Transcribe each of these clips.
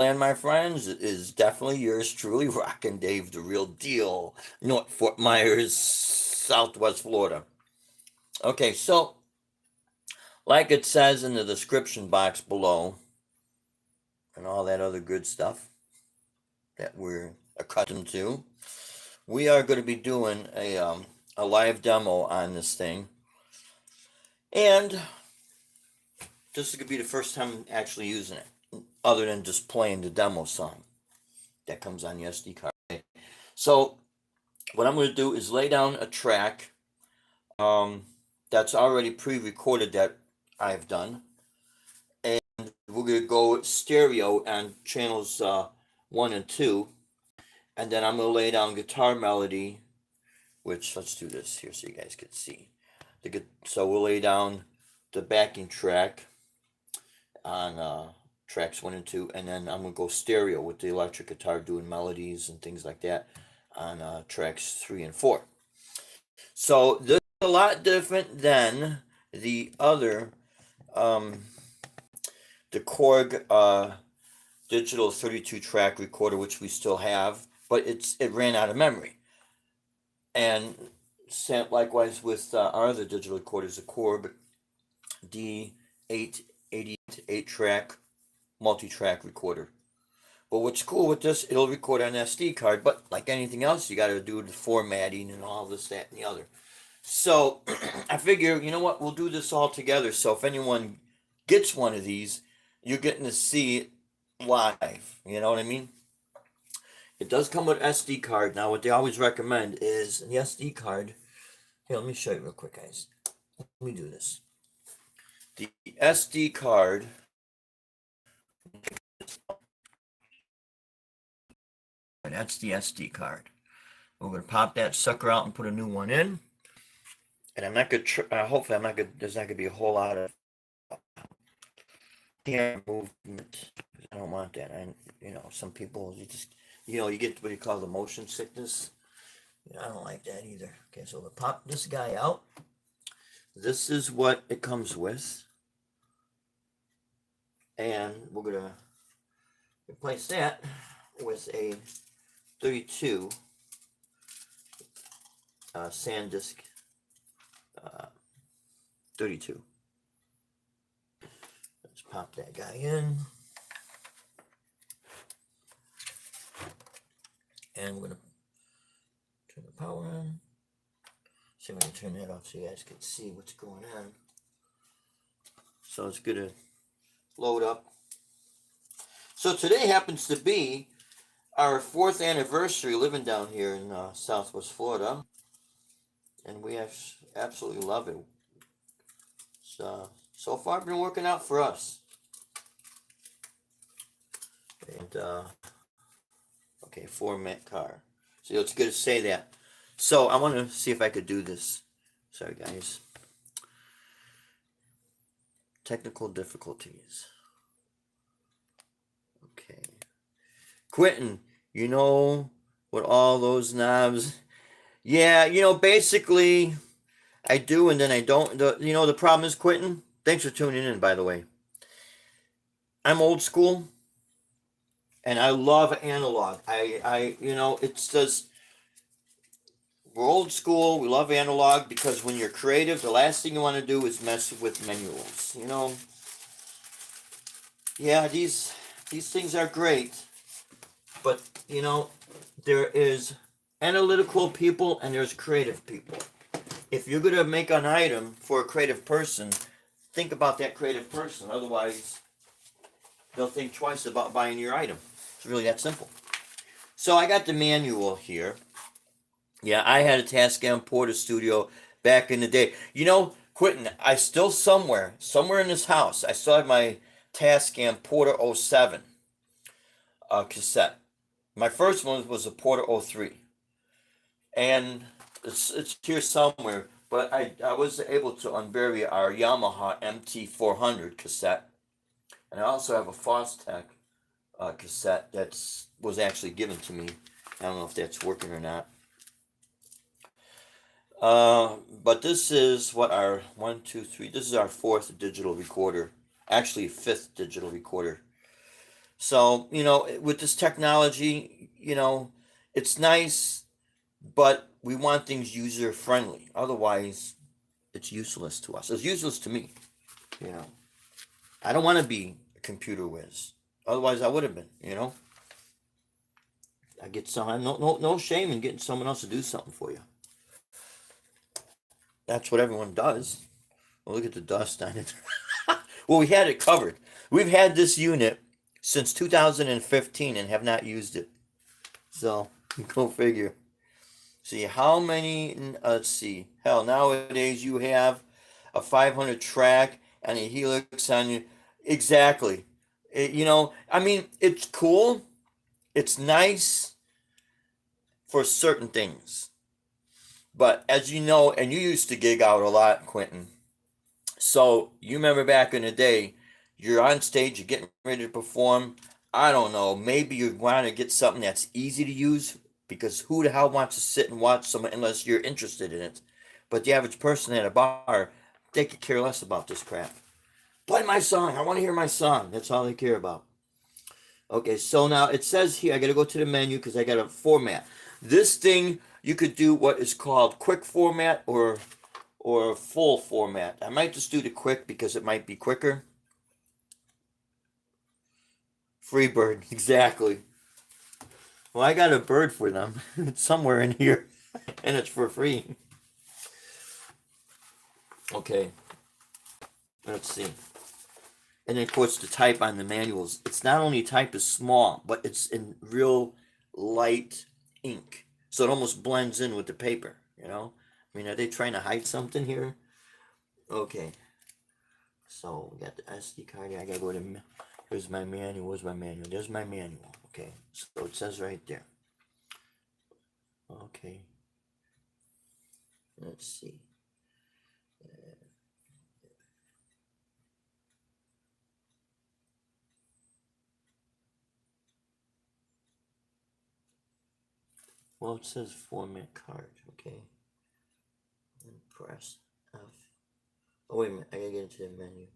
And my friends, it is definitely yours truly, Rockin' Dave, the real deal, North Fort Myers, Southwest Florida. Okay, so like it says in the description box below, and all that other good stuff that we're accustomed to, we are going to be doing a live demo on this thing, and this is going to be the first time actually using it, other than just playing the demo song that comes on the SD card. So what I'm going to do is lay down a track um, that's already pre-recorded that I've done, and we're going to go stereo on channels 1 and 2, and then I'm going to lay down guitar melody, which let's do this here so you guys can see. So we'll lay down the backing track on tracks 1 and 2, and then I'm gonna go stereo with the electric guitar doing melodies and things like that on tracks 3 and 4. So this is a lot different than the other um, the Korg digital 32 track recorder, which we still have, but it ran out of memory. And likewise with our other digital recorders, the Korg D888 8-track multi-track recorder. But what's cool with this, it'll record on an SD card, but like anything else, you got to do the formatting and all this, that, and the other. So I figure, you know what, we'll do this all together. So if anyone gets one of these, you're getting to see it live. You know what I mean? It does come with SD card. Now, what they always recommend is the SD card. Here, let me show you real quick, guys. Let me do this. The SD card. That's the SD card. We're going to pop that sucker out and put a new one in. And I'm not going to, hopefully I'm not going to, there's not going to be a whole lot of camera movement. I don't want that. Some people, you get what you call the motion sickness. I don't like that either. Okay, so we'll pop this guy out. This is what it comes with. And we're going to replace that with a 32 SanDisk 32. Let's pop that guy in. And we're going to turn the power on. See if I can turn that off so you guys can see what's going on. So it's going to load up. So today happens to be our 4th anniversary living down here in Southwest Florida. And we absolutely love it. So far been working out for us. And okay, format car. So it's good to say that. So I want to see if I could do this. Sorry guys. Technical difficulties. Okay. Quentin, with all those knobs. Yeah, basically I do and then I don't. The problem is, Quentin, thanks for tuning in, by the way. I'm old school and I love analog. It's just, we're old school. We love analog because when you're creative, the last thing you want to do is mess with manuals. Yeah, these things are great, but there is analytical people and there's creative people. If you're going to make an item for a creative person, think about that creative person. Otherwise, they'll think twice about buying your item. It's really that simple. So I got the manual here. Yeah, I had a Tascam Porta Studio back in the day. Quentin, I still somewhere in this house, I still have my Tascam Porta 07 cassette. My first one was a Porta 03. And it's here somewhere, but I was able to unbury our Yamaha MT400 cassette. And I also have a Fostech cassette that was actually given to me. I don't know if that's working or not. But this is what our 1, 2, 3. This is our 4th digital recorder. Actually, 5th digital recorder. So, with this technology, it's nice, but we want things user friendly. Otherwise, it's useless to us. It's useless to me. You know, I don't want to be a computer whiz. Otherwise, I would have been. I get some, no shame in getting someone else to do something for you. That's what everyone does. Well, look at the dust on it. Well, we had it covered. We've had this unit since 2015 and have not used it. So, go figure. See, how many, let's see. Hell, nowadays you have a 500 track and a helix on you. Exactly. I mean, it's cool. It's nice for certain things. But as you know, and you used to gig out a lot, Quentin. So you remember back in the day, you're on stage, you're getting ready to perform. I don't know, maybe you want to get something that's easy to use because who the hell wants to sit and watch someone unless you're interested in it? But the average person at a bar, they could care less about this crap. Play my song. I want to hear my song. That's all they care about. Okay, so now it says here, I got to go to the menu because I got a format. This thing, you could do what is called quick format or full format. I might just do the quick because it might be quicker. Freebird, exactly. Well, I got a bird for them. It's somewhere in here, and it's for free. Okay, let's see. And then, of course, the type on the manuals. It's not only type is small, but it's in real light ink. So it almost blends in with the paper. I mean, are they trying to hide something here? Okay. So we got the SD card here. I gotta go to, here's my manual. Where's my manual? There's my manual. Okay. So it says right there. Okay. Let's see. Well, it says format card. Okay. And press F. Oh, wait a minute. I gotta get into the menu.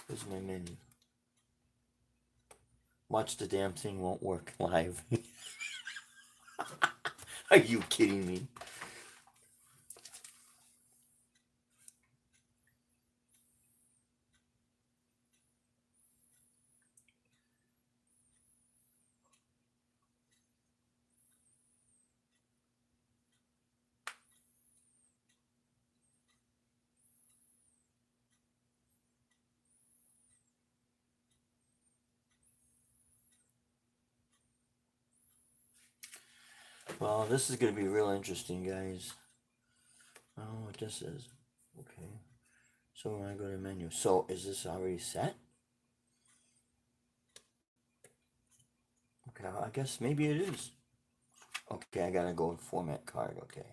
Where's my menu? Watch, the damn thing won't work live. Are you kidding me? Well, this is gonna be real interesting, guys. I don't know what this is. Okay. So when I go to menu, so is this already set? Okay, I guess maybe it is. Okay, I gotta go to format card. Okay.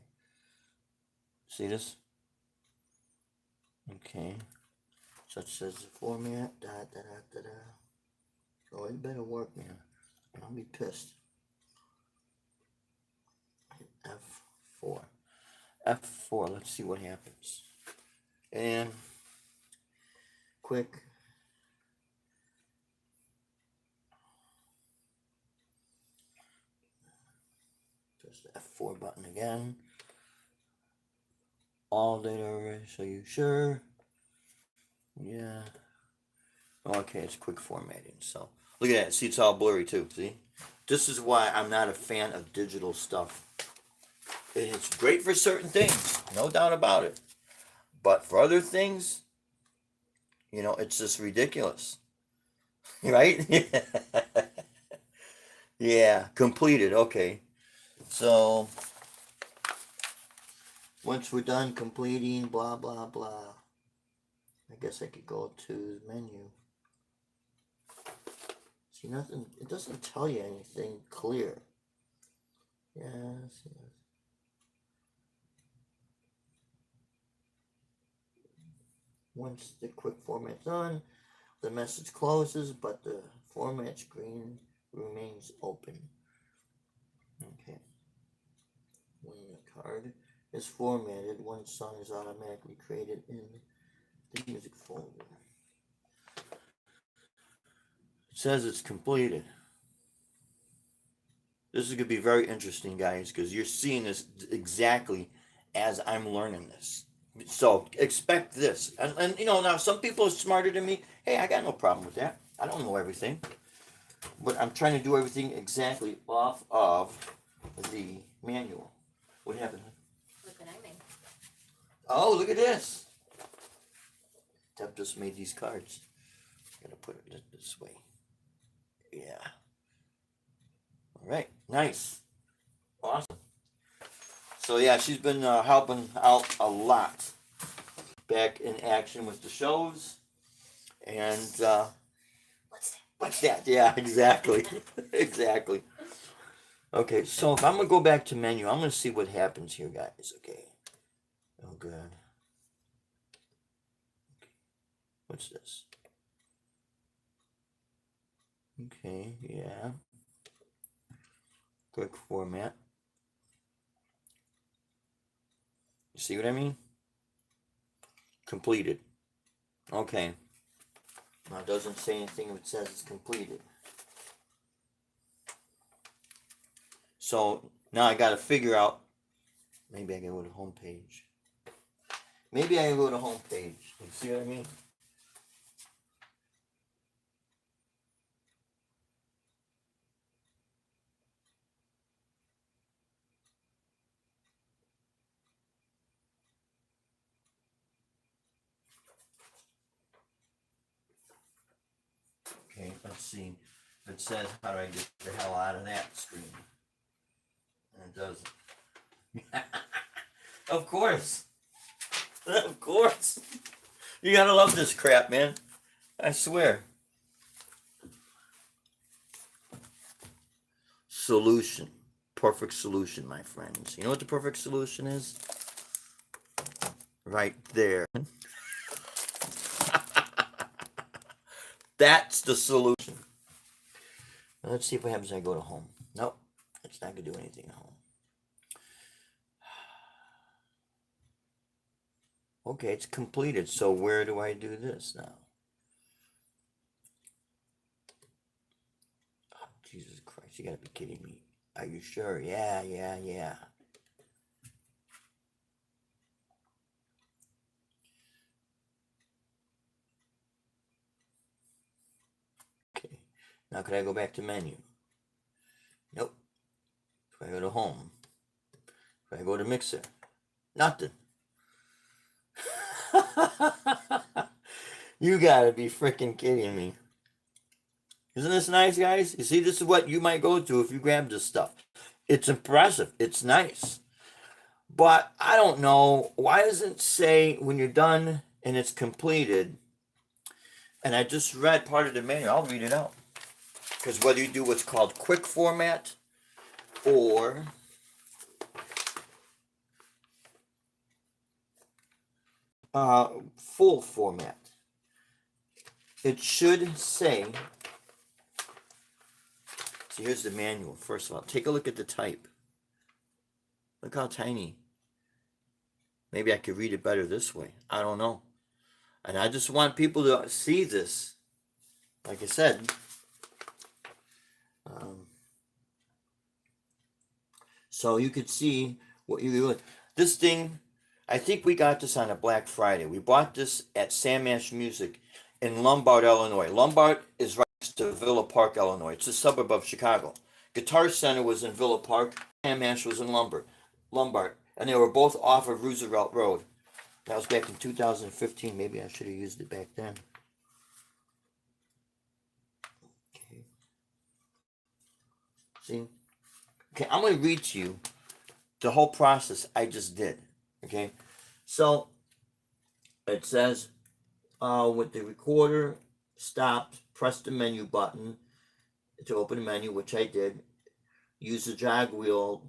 See this? Okay. So it says format. Da da da da da. Oh, it better work, man. I'll be pissed. F4. F4. Let's see what happens. And quick. Press the F4 button again. All data array. So you sure? Yeah. Okay, it's quick formatting. So look at that. See, it's all blurry too. See? This is why I'm not a fan of digital stuff. It's great for certain things, no doubt about it. But for other things, it's just ridiculous. Right? Yeah, completed. Okay. So once we're done completing, blah, blah, blah. I guess I could go to the menu. See, nothing, it doesn't tell you anything clear. Yes, yes. Once the quick format's done, the message closes, but the format screen remains open. Okay. When the card is formatted, one song is automatically created in the music folder. says it's completed. This is going to be very interesting, guys, because you're seeing this exactly as I'm learning this. So expect this. And you know, now some people are smarter than me. Hey, I got no problem with that. I don't know everything. But I'm trying to do everything exactly off of the manual. What happened? Look what I made. Oh, look at this. Deb just made these cards. Gotta put it this way. Yeah. All right. Nice. Awesome. So yeah, she's been helping out a lot. Back in action with the shows. And what's that? Yeah, exactly. Exactly. Okay, so if I'm gonna go back to menu, I'm gonna see what happens here, guys. Okay. Oh, good. What's this? Okay, yeah. Quick format. You see what I mean? Completed. Okay. Now it doesn't say anything if it says it's completed. So now I gotta figure out, maybe I can go to home page. Maybe I can go to home page. You see what I mean? Okay, let's see. It says, how do I get the hell out of that screen? And it doesn't. Of course. Of course. You gotta love this crap, man. I swear. Solution. Perfect solution, my friends. You know what the perfect solution is? Right there. That's the solution. Now let's see if what happens when I go to home. Nope. It's not gonna do anything at home. Okay, it's completed. So where do I do this now? Oh, Jesus Christ, you gotta be kidding me. Are you sure? Yeah. Okay. Now can I go back to menu? Nope. If I go to home. If I go to mixer. Nothing. You gotta be freaking kidding me. Isn't this nice, guys? You see, this is what you might go to if you grab this stuff. It's impressive. It's nice. But I don't know. Why doesn't it say when you're done and it's completed? And I just read part of the manual. I'll read it out. Because whether you do what's called quick format or full format, it should say. So here's the manual. First of all, take a look at the type. Look how tiny. Maybe I could read it better this way. I don't know. And I just want people to see this. Like I said. So you could see what you. This thing, I think we got this on a Black Friday. We bought this at Sam Ash Music in Lombard, Illinois. Lombard is right next to Villa Park, Illinois. It's a suburb of Chicago. Guitar Center was in Villa Park. Sam Ash was in Lombard. And they were both off of Roosevelt Road. That was back in 2015. Maybe I should have used it back then. Okay. See? Okay, I'm going to read to you the whole process I just did. Okay? So, it says, with the recorder stopped, press the menu button to open the menu, which I did. Use the jog wheel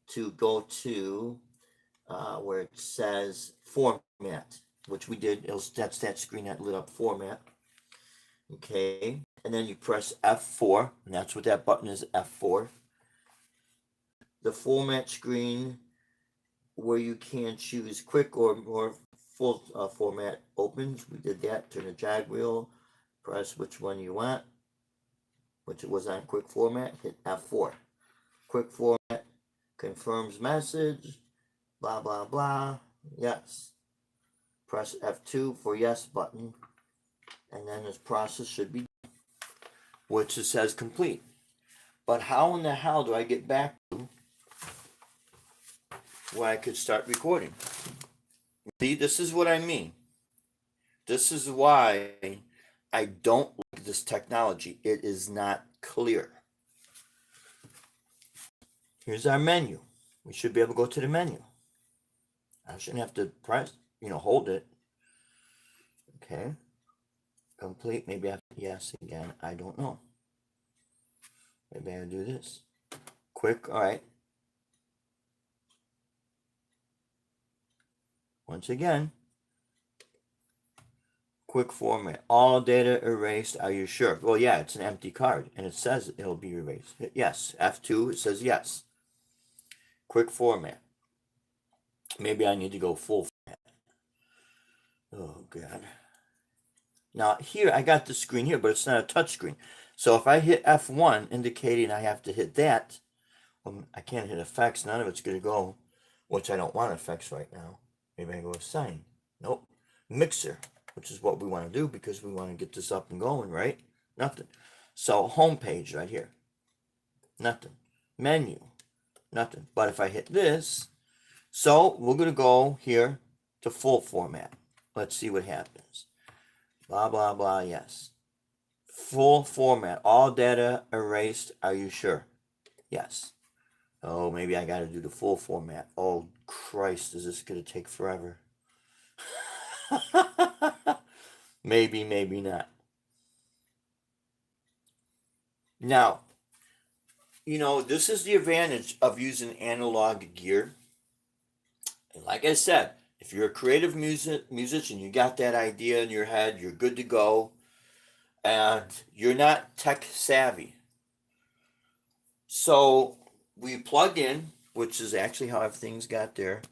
to go to where it says format, which we did. That's that screen that lit up, format. Okay, and then you press F4, and that's what that button is, F4. The format screen where you can choose quick or full format opens. We did that. Turn the jog wheel, press which one you want. which it was on quick format, hit F4. Quick format confirms message, blah, blah, blah, yes. Press F2 for yes button, and then this process should be done, which it says complete. But how in the hell do I get back to where I could start recording? See, this is what I mean. This is why I don't like this technology. It is not clear. Here's our menu. We should be able to go to the menu. I shouldn't have to press, hold it. Okay. Complete. Maybe I have to yes again. I don't know. Maybe I'll do this. Quick. All right. Once again. Quick format. All data erased. Are you sure? Well, yeah, it's an empty card, and it says it'll be erased. Yes. F2, it says yes. Quick format. Maybe I need to go full format. Oh, God. Now, here, I got the screen here, but it's not a touch screen. So if I hit F1, indicating I have to hit that, I can't hit effects. None of it's going to go, which I don't want effects right now. Maybe I go assign. Nope. Mixer, which is what we want to do because we want to get this up and going, right? Nothing. So home page right here. Nothing. Menu. Nothing. But if I hit this, so we're going to go here to full format. Let's see what happens. Blah, blah, blah, yes. Full format. All data erased. Are you sure? Yes. Oh, maybe I got to do the full format. Oh, Christ, is this going to take forever? Maybe, maybe not. Now, this is the advantage of using analog gear. And like I said, if you're a creative musician, you got that idea in your head, you're good to go, and you're not tech savvy. So we plug in, which is actually how everything's got there,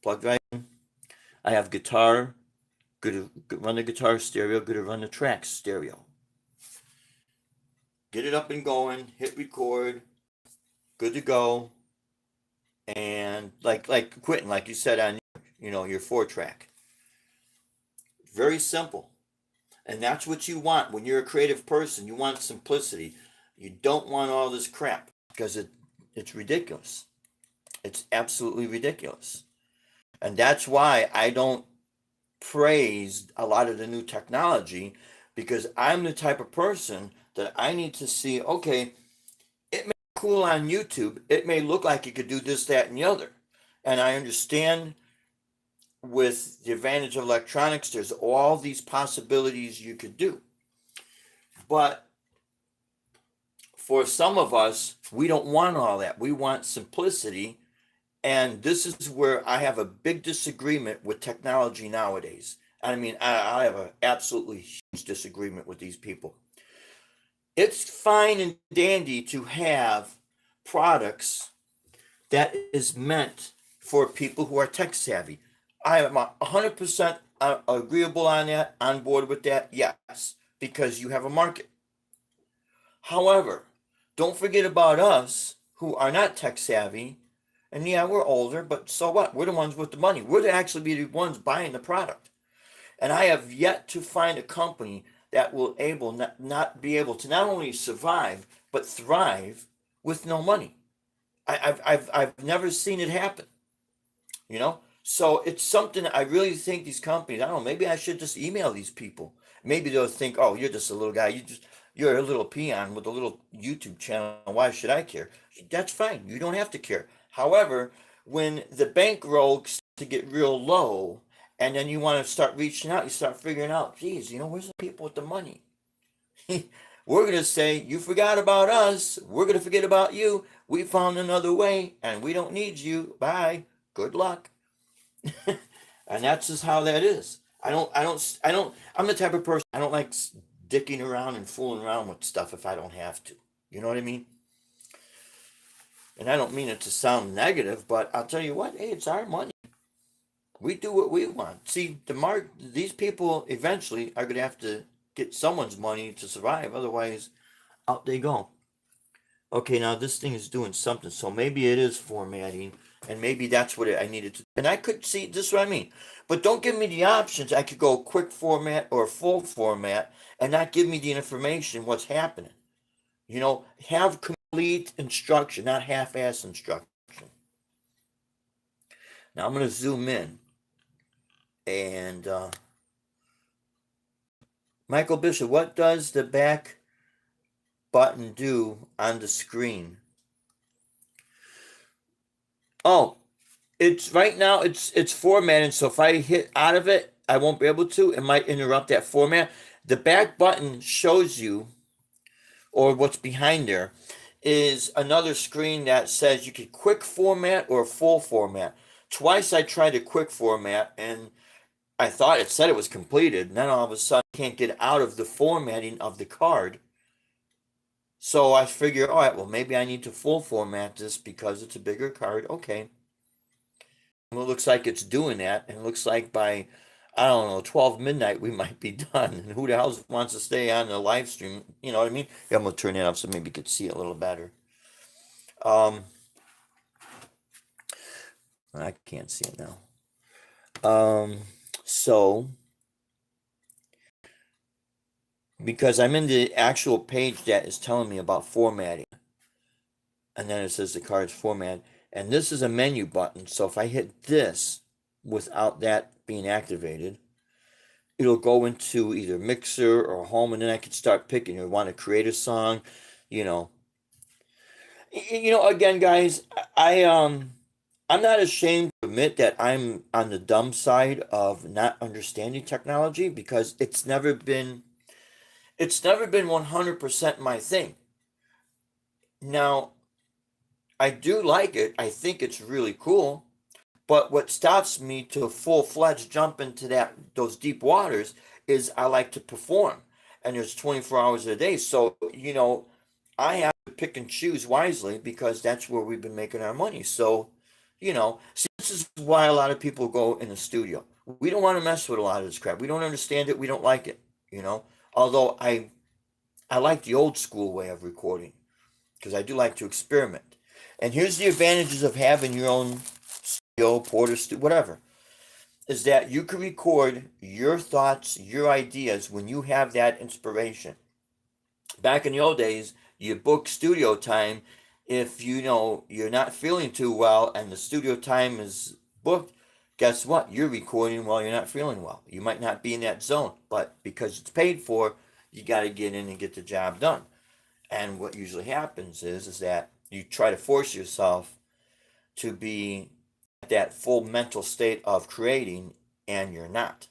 plugged right in. I have guitar, good to run the guitar stereo, good to run the tracks stereo. Get it up and going, hit record, good to go. And like Quentin, like you said on your 4-track. Very simple. And that's what you want when you're a creative person. You want simplicity. You don't want all this crap because it's ridiculous. It's absolutely ridiculous. And that's why I don't praise a lot of the new technology, because I'm the type of person that I need to see, okay, it may be cool on YouTube. It may look like it could do this, that, and the other. And I understand with the advantage of electronics, there's all these possibilities you could do. But for some of us, we don't want all that. We want simplicity. And this is where I have a big disagreement with technology nowadays. I mean, I have an absolutely huge disagreement with these people. It's fine and dandy to have products that is meant for people who are tech savvy. I am 100% agreeable on that, on board with that, yes, because you have a market. However, don't forget about us who are not tech savvy. And yeah, we're older, but so what? We're the ones with the money. We're actually be the ones buying the product. And I have yet to find a company that will not be able to not only survive, but thrive with no money. I've never seen it happen. So it's something I really think these companies, I don't know, maybe I should just email these people. Maybe they'll think, oh, you're just a little guy. You're a little peon with a little YouTube channel. Why should I care? That's fine. You don't have to care. However, when the bankroll starts to get real low, and then you want to start reaching out, you start figuring out, geez, where's the people with the money? We're going to say, you forgot about us. We're going to forget about you. We found another way, and we don't need you. Bye. Good luck. And that's just how that is. I'm the type of person, I don't like dicking around and fooling around with stuff if I don't have to. You know what I mean? And I don't mean it to sound negative, but I'll tell you what, hey, it's our money. We do what we want. See, these people eventually are going to have to get someone's money to survive. Otherwise, out they go. Okay, now this thing is doing something, so maybe it is formatting, and maybe that's what I needed to. And I could see this is what I mean, but don't give me the options. I could go quick format or full format, and not give me the information what's happening. Have complete instruction, not half-ass instruction. Now I'm going to zoom in, and Michael Bishop, what does the back button do on the screen? Oh, it's right now it's formatting, so if I hit out of it, I won't be able to. It might interrupt that format. The back button shows you, or what's behind there is another screen that says you can quick format or full format. Twice I tried a quick format, and I thought it said it was completed, and then all of a sudden I can't get out of the formatting of the card. So I figure, all right, well, maybe I need to full format this because it's a bigger card. Okay. Well, it looks like it's doing that, and it looks like by, I don't know, 12 midnight we might be done. And who the hell wants to stay on the live stream? You know what I mean? Yeah, I'm gonna turn it up so maybe you could see it a little better. I can't see it now. So because I'm in the actual page that is telling me about formatting, and then it says the card's format, and this is a menu button. So if I hit this without that being activated, it'll go into either mixer or home, and then I can start picking. You want to create a song, you know. Again, guys, I'm not ashamed to admit that I'm on the dumb side of not understanding technology, because it's never been 100% my thing. Now, I do like it. I think it's really cool. But what stops me to full-fledged jump into those deep waters is I like to perform. And there's 24 hours a day. So, I have to pick and choose wisely, because that's where we've been making our money. So, see, this is why a lot of people go in the studio. We don't want to mess with a lot of this crap. We don't understand it. We don't like it, you know. Although I like the old school way of recording, because I do like to experiment. And here's the advantages of having your own studio, Porter studio, whatever, is that you can record your thoughts, your ideas when you have that inspiration. Back in the old days, you book studio time. If you're not feeling too well and the studio time is booked, guess what? You're recording while you're not feeling well. You might not be in that zone, but because it's paid for, you got to get in and get the job done. And what usually happens is that you try to force yourself to be at that full mental state of creating, and you're not.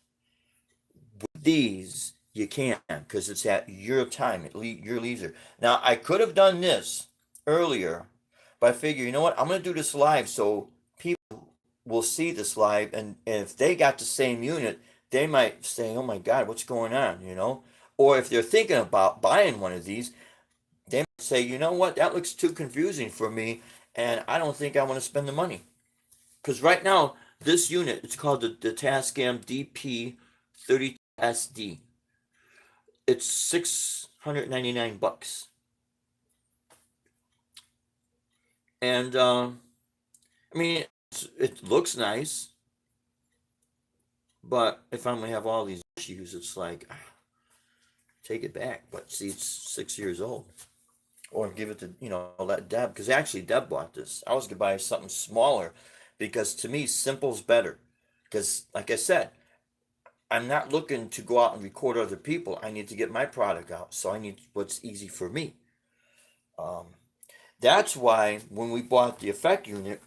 With these, you can, because it's at your time, at your leisure. Now, I could have done this earlier, but I figure, you know what? I'm going to do this live so people will see this live, and if they got the same unit, they might say, oh my God, what's going on, Or if they're thinking about buying one of these, they might say, you know what, that looks too confusing for me, and I don't think I want to spend the money. Because right now, this unit, it's called the Tascam DP32SD. It's $699. And, I mean, it looks nice, but if I'm going to have all these issues, it's like, take it back. But see, it's 6 years old. Or give it to, let Deb, because actually Deb bought this. I was going to buy something smaller, because to me, simple's better. Because, like I said, I'm not looking to go out and record other people. I need to get my product out. So I need what's easy for me. That's why when we bought the effect unit,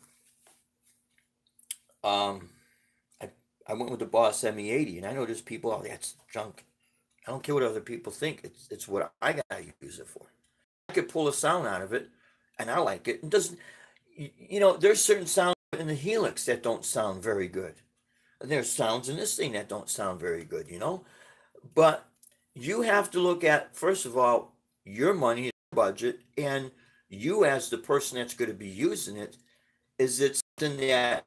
um, I, I went with the Boss ME80. And I know there's people, oh, that's junk. I don't care what other people think. It's what I got to use it for. I could pull a sound out of it, and I like it. It doesn't, there's certain sounds in the Helix that don't sound very good. And there's sounds in this thing that don't sound very good, But you have to look at, first of all, your money, your budget, and you as the person that's going to be using it. Is it something that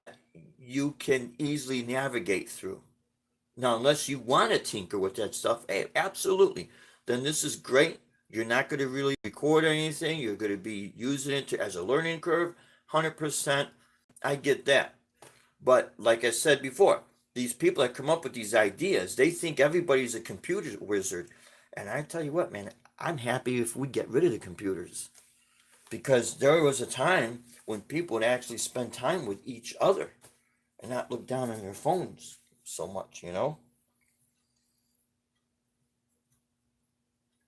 you can easily navigate through? Now, unless you want to tinker with that stuff, hey, absolutely. Then this is great. You're not going to really record anything. You're going to be using it as a learning curve. 100%. I get that. But like I said before, these people that come up with these ideas, they think everybody's a computer wizard. And I tell you what, man, I'm happy if we get rid of the computers. Because there was a time when people would actually spend time with each other and not look down on their phones so much, you know?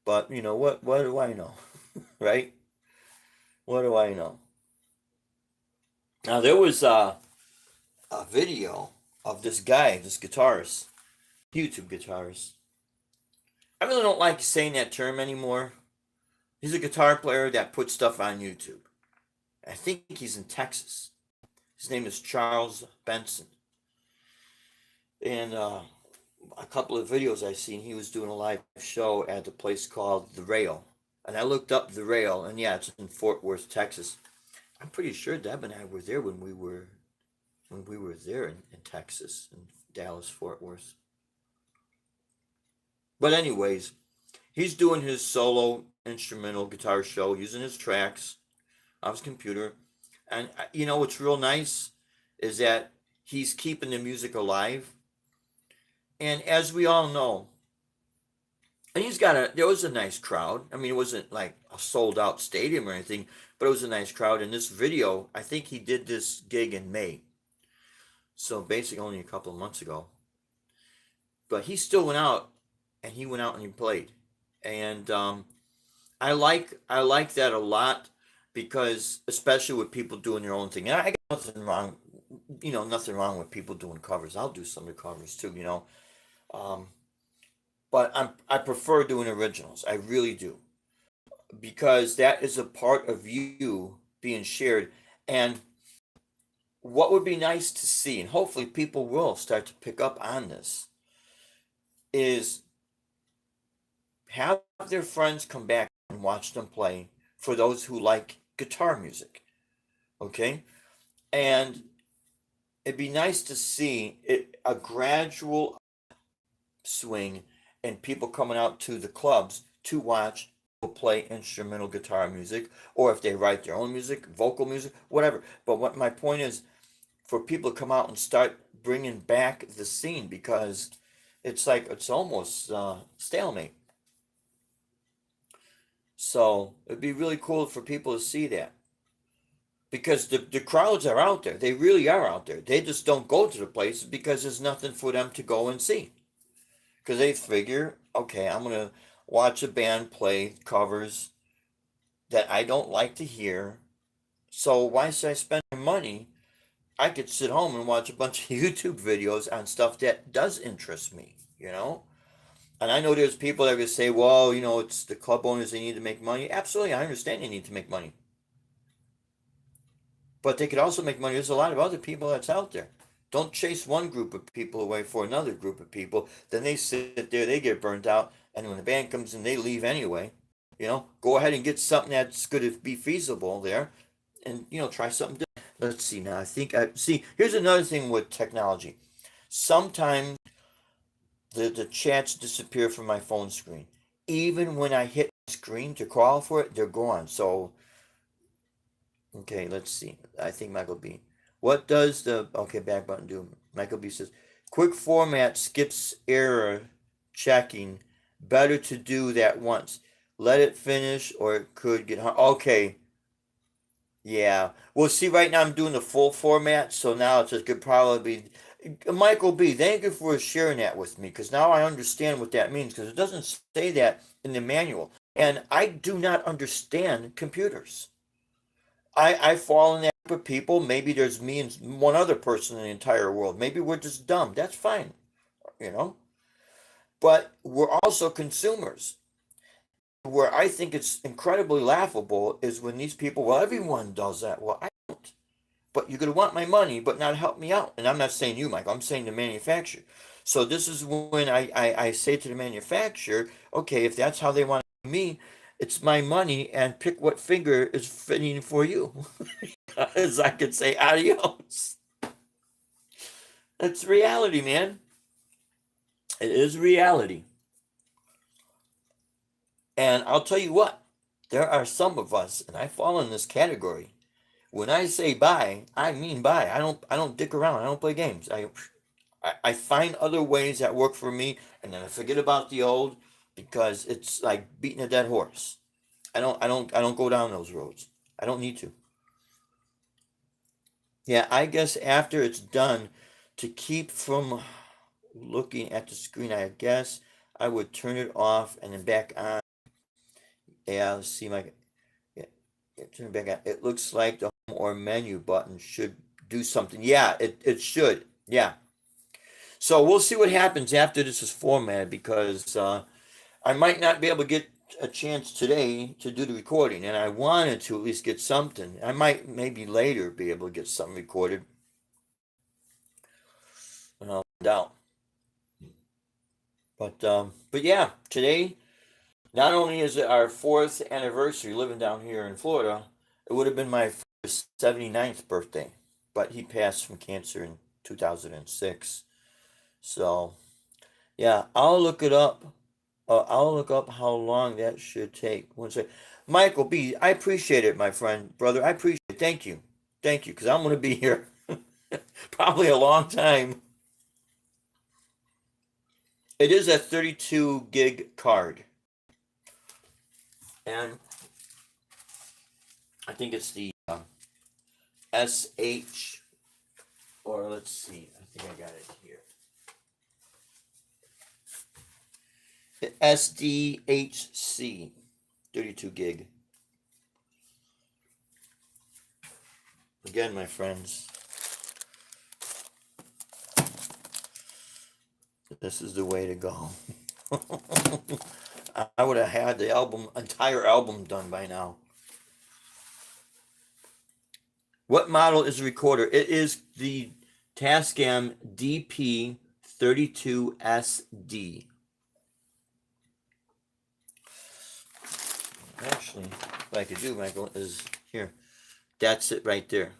But you know what do I know? Right? What do I know? Now there was a video of this guy, this guitarist, YouTube guitarist. I really don't like saying that term anymore. He's a guitar player that puts stuff on YouTube. I think he's in Texas. His name is Charles Benson. And a couple of videos I've seen, he was doing a live show at a place called The Rail. And I looked up The Rail, and yeah, it's in Fort Worth, Texas. I'm pretty sure Deb and I were there when we were there in Texas, in Dallas, Fort Worth. But anyways, he's doing his solo instrumental guitar show using his tracks off his computer. And you know what's real nice is that he's keeping the music alive. And as we all know, and there was a nice crowd. I mean, it wasn't like a sold out stadium or anything, but it was a nice crowd. In this video, I think he did this gig in May. So basically only a couple of months ago. But he still went out and he played. And I like that a lot because especially with people doing their own thing. And I got nothing wrong, nothing wrong with people doing covers. I'll do some of the covers too, but I prefer doing originals. I really do. Because that is a part of you being shared. And what would be nice to see, and hopefully people will start to pick up on this, is have their friends come back and watch them play for those who like guitar music. Okay? And it'd be nice to see a gradual swing and people coming out to the clubs to watch people play instrumental guitar music, or if they write their own music, vocal music, whatever. But what my point is, for people to come out and start bringing back the scene, because it's almost stalemate. So it'd be really cool for people to see that, because the crowds are out there. They really are out there. They just don't go to the places because there's nothing for them to go and see, because they figure, okay, I'm gonna watch a band play covers that I don't like to hear, so why should I spend my money? I could sit home and watch a bunch of YouTube videos on stuff that does interest me, And I know there's people that would say, well, it's the club owners, they need to make money. Absolutely, I understand they need to make money. But they could also make money. There's a lot of other people that's out there. Don't chase one group of people away for another group of people. Then they sit there, they get burnt out, and when the band comes in, they leave anyway. Go ahead and get something that's going to be feasible there, and try something different. Let's see now. I think here's another thing with technology. Sometimes the chats disappear from my phone screen. Even when I hit the screen to call for it, they're gone. So, okay, let's see. I think Michael B. What does the back button do? Michael B says, quick format skips error checking. Better to do that once. Let it finish or it could get hard. Okay. Yeah. Well, see, right now I'm doing the full format, so now it could probably be. Michael B, thank you for sharing that with me, because now I understand what that means, because it doesn't say that in the manual. And I do not understand computers. I fall in that group of people. Maybe there's me and one other person in the entire world. Maybe we're just dumb. That's fine, But we're also consumers. Where I think it's incredibly laughable is when these people, well, everyone does that. Well, I don't. But you're going to want my money, but not help me out. And I'm not saying you, Michael. I'm saying the manufacturer. So this is when I say to the manufacturer, okay, if that's how they want me, it's my money, and pick what finger is fitting for you. As I could say, adios. That's reality, man. It is reality. And I'll tell you what, there are some of us, and I fall in this category. When I say bye, I mean bye. I don't dick around. I don't play games. I find other ways that work for me, and then I forget about the old because it's like beating a dead horse. I don't go down those roads. I don't need to. Yeah, I guess after it's done, to keep from looking at the screen, I guess I would turn it off and then back on. Yeah, let's see my yeah, turn it back on. It looks like the home or menu button should do something. Yeah, it should. Yeah. So we'll see what happens after this is formatted because I might not be able to get a chance today to do the recording, and I wanted to at least get something. I might maybe later be able to get something recorded, and I'll find out. But yeah, today not only is it our fourth anniversary living down here in Florida, it would have been my father's 79th birthday, but he passed from cancer in 2006. So yeah, I'll look it up. I'll look up how long that should take. One sec. Michael B, I appreciate it, my friend, brother. I appreciate it. Thank you, because I'm going to be here probably a long time. It is a 32 gig card, and I think it's the SH, or let's see, I think I got it here. The SDHC, 32 gig. Again, my friends, this is the way to go. I would have had the entire album done by now. What model is the recorder? It is the Tascam DP32SD. Actually, what I could do, Michael, is here. That's it right there.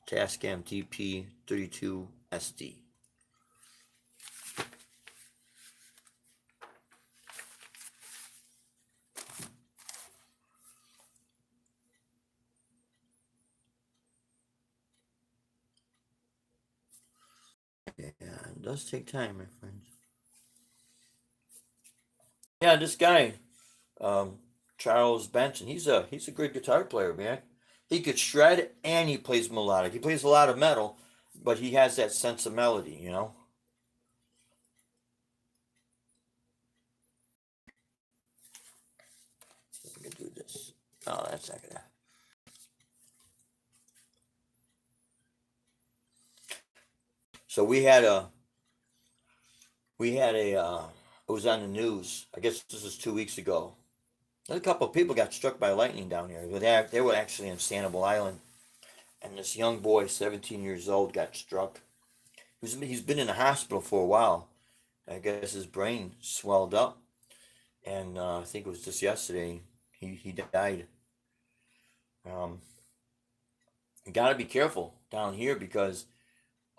Tascam DP32SD. Yeah, it does take time, my friends. Yeah, this guy, um, Charles Benson, he's a great guitar player, man. He could shred and he plays melodic. He plays a lot of metal, but he has that sense of melody, you know. We can do this. Oh, that's not gonna. So it was on the news. I guess this was 2 weeks ago. A couple of people got struck by lightning down here. They were actually in Sanibel Island, and this young boy, 17 years old, got struck. He's been in the hospital for a while. I guess his brain swelled up, and I think it was just yesterday he died. Um, you got to be careful down here because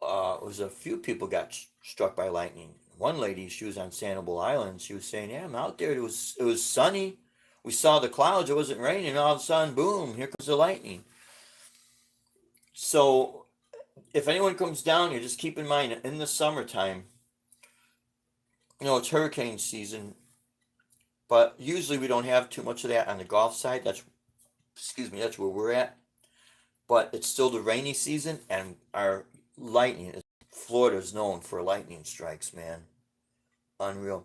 it was a few people got struck by lightning. One lady, she was on Sanibel Island. She was saying, "Yeah, I'm out there. It was sunny. We saw the clouds. It wasn't raining. And all of a sudden, boom! Here comes the lightning." So, if anyone comes down here, just keep in mind in the summertime, it's hurricane season, but usually we don't have too much of that on the Gulf side. That's where we're at. But it's still the rainy season, and our lightning. Florida's known for lightning strikes, man. Unreal.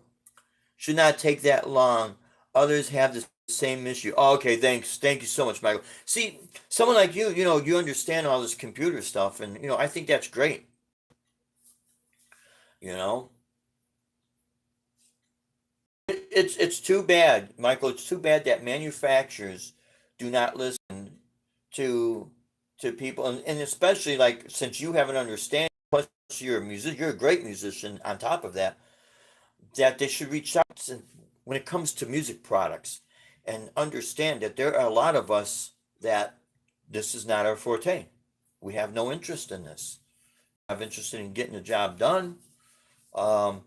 Should not take that long. Others have the same issue. Oh, okay, thanks. Thank you so much, Michael. See, someone like you understand all this computer stuff, and I think that's great. You know, it's too bad, Michael. It's too bad that manufacturers do not listen to people, and especially like since you have an understanding. Plus, you're a music. You're a great musician. On top of that, that they should reach out when it comes to music products and understand that there are a lot of us that this is not our forte. We have no interest in this. We have interest in getting the job done, um,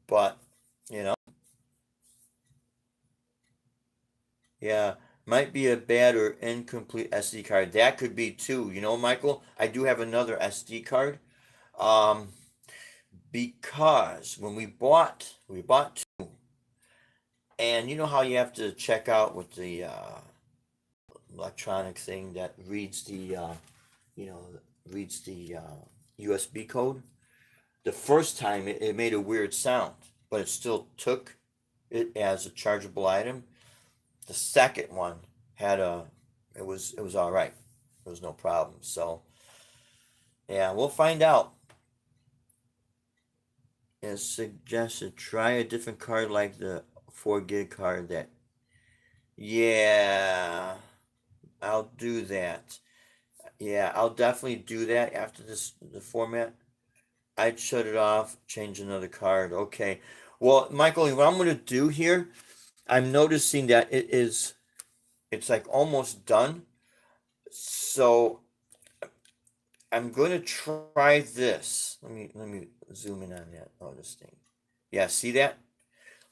but you know, Yeah, might be a bad or incomplete SD card. That could be too. You know, Michael, I do have another SD card. Um, because when we bought two, and you know how you have to check out with the electronic thing that reads the you know reads the USB code. The first time it made a weird sound, but it still took it as a chargeable item. The second one had a it was all right. There was no problem. So yeah, we'll find out. As suggested, try a different card like the 4 gig card. That yeah, I'll do that. Yeah, I'll definitely do that after this the format. I'd shut it off, change another card. Okay. Well, Michael, what I'm gonna do here, I'm noticing that it's like almost done. So I'm gonna try this. Let me zoom in on that. Oh, this thing. Yeah, see that?